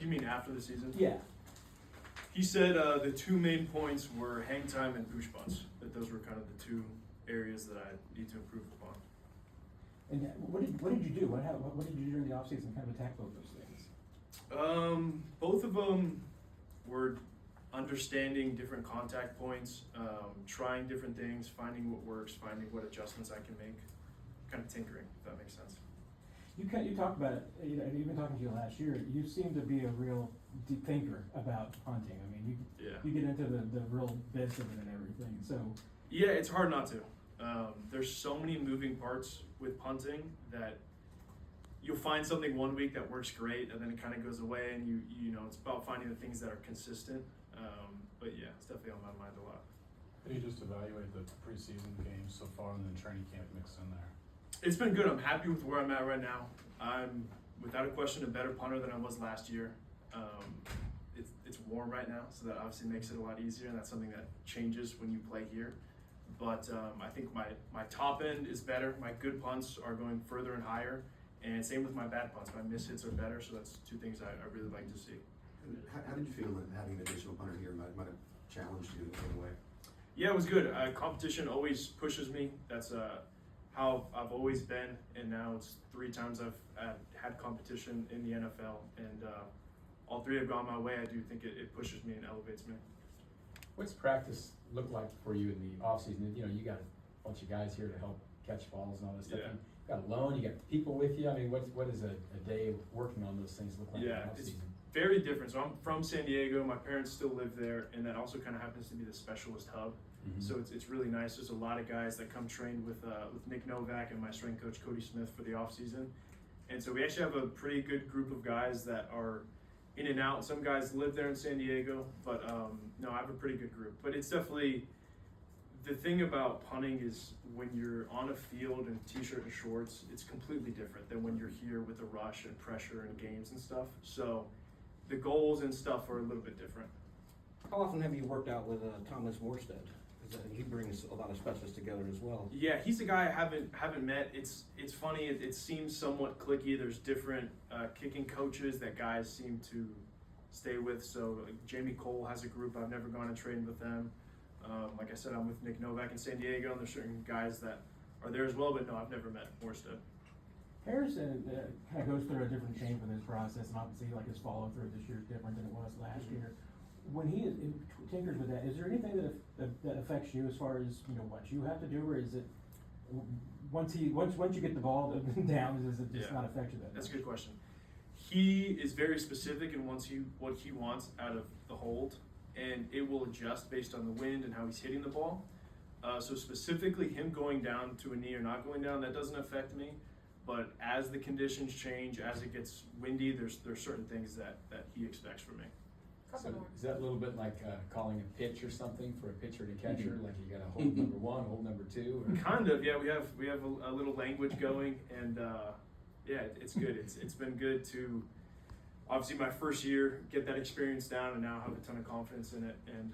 You mean after the season? Yeah. He said the two main points were hang time and push punts. That those were kind of the two areas that I need to improve upon. And what did you do? What did you do during the offseason to kind of attack both those things? Both of them were understanding different contact points, trying different things, finding what works, finding what adjustments I can make, kind of tinkering, if that makes sense. You talked about it, even talking to you last year, you seem to be a real deep thinker about punting. I mean, you get into the real bits of it and everything, so. Yeah, it's hard not to. There's so many moving parts with punting that you'll find something one week that works great and then it kind of goes away, and you know, it's about finding the things that are consistent. But yeah, it's definitely on my mind a lot. How do you just evaluate the preseason games so far and then training camp mixed in there? It's been good. I'm happy with where I'm at right now. I'm, without a question, a better punter than I was last year. It's warm right now, so that obviously makes it a lot easier, and that's something that changes when you play here. But I think my top end is better. My good punts are going further and higher, and same with my bad punts. My miss hits are better, so that's two things I really like to see. How did you feel that having an additional punter here might have challenged you in any way? Yeah, it was good. Competition always pushes me. That's how I've always been, and now it's 3 times I've had competition in the NFL, and all 3 have gone my way. I do think it pushes me and elevates me. What's practice look like for you in the off season? You know, you got a bunch of guys here to help catch balls and all this stuff. Yeah. You got a loan, you got people with you. I mean, what does a day working on those things look like in the off It's season? very different. So I'm from San Diego. My parents still live there, and that also kind of happens to be the specialist hub. Mm-hmm. So it's really nice. There's a lot of guys that come train with Nick Novak and my strength coach Cody Smith for the off season, and so we actually have a pretty good group of guys that are in and out. Some guys live there in San Diego, but no, I have a pretty good group. But it's definitely, the thing about punting is when you're on a field in t-shirt and shorts, it's completely different than when you're here with the rush and pressure and games and stuff. So the goals and stuff are a little bit different. How often have you worked out with Thomas Morstead? Because he brings a lot of specialists together as well. Yeah, he's a guy I haven't met. It's funny. It seems somewhat cliquey. There's different kicking coaches that guys seem to stay with. So Jamie Cole has a group. I've never gone and trained with them. Like I said, I'm with Nick Novak in San Diego, and there's certain guys that are there as well. But no, I've never met Morstead. Harrison kind of goes through a different change with his process, and obviously, like, his follow through this year is different than it was last year. When he tinkers with that, is there anything that affects you as far as, you know, what you have to do, or is it once you get the ball down, does it just not affect you that much? That's a good question. He is very specific in what he wants out of the hold, and it will adjust based on the wind and how he's hitting the ball. So specifically, him going down to a knee or not going down, that doesn't affect me. But as the conditions change, as it gets windy, there's certain things that he expects from me. So is that a little bit like calling a pitch or something for a pitcher and a catcher? Like you got to hold number 1, hold number 2? Or? Kind of, yeah. We have a little language going, and yeah, it's good. It's been good to, obviously, my first year, get that experience down, and now have a ton of confidence in it. And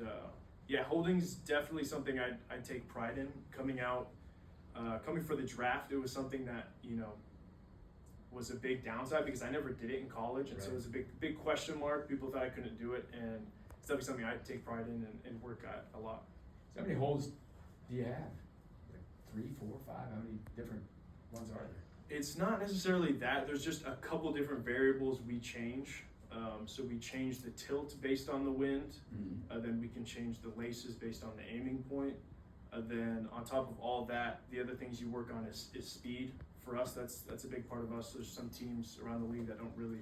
yeah, holding's definitely something I take pride in. Coming for the draft, it was something that, you know, was a big downside because I never did it in college, and so it was a big question mark. People thought I couldn't do it, and it's definitely something I take pride in and work at a lot. So how many holds do you have? Like 3, 4, 5? How many different ones are there? It's not necessarily that. There's just a couple different variables we change. So we change the tilt based on the wind. Then we can change the laces based on the aiming point. Then on top of all that, the other things you work on is speed. For us, that's a big part of us. There's some teams around the league that don't really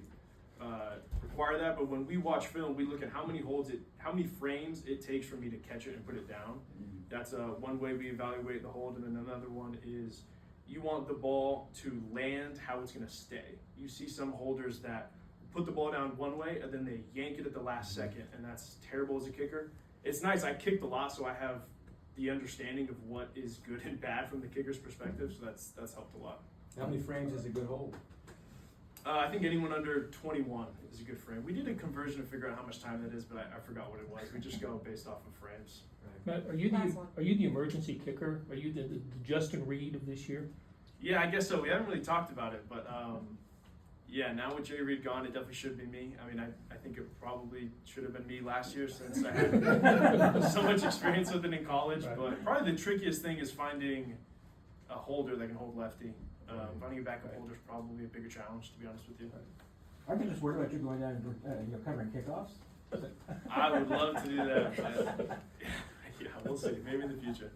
require that, but when we watch film, we look at how many frames it takes for me to catch it and put it down. That's one way we evaluate the hold, and then another one is you want the ball to land how it's going to stay. You see some holders that put the ball down one way and then they yank it at the last second, and that's terrible as a kicker. It's nice. I kicked a lot, so I have the understanding of what is good and bad from the kicker's perspective, so that's helped a lot. How many frames is a good hold? I think anyone under 21 is a good frame. We did a conversion to figure out how much time that is, but I forgot what it was. We just go based off of frames. Matt, are you the emergency kicker? Are you the Justin Reed of this year? Yeah, I guess so. We haven't really talked about it, but yeah, now with Jay Reed gone, it definitely should be me. I mean, I think it probably should have been me last year since I had so much experience with it in college. Right. But probably the trickiest thing is finding a holder that can hold lefty. Finding a backup holder is probably a bigger challenge, to be honest with you. Aren't you just worried about you going down and, covering kickoffs? I would love to do that. But yeah, we'll see. Maybe in the future.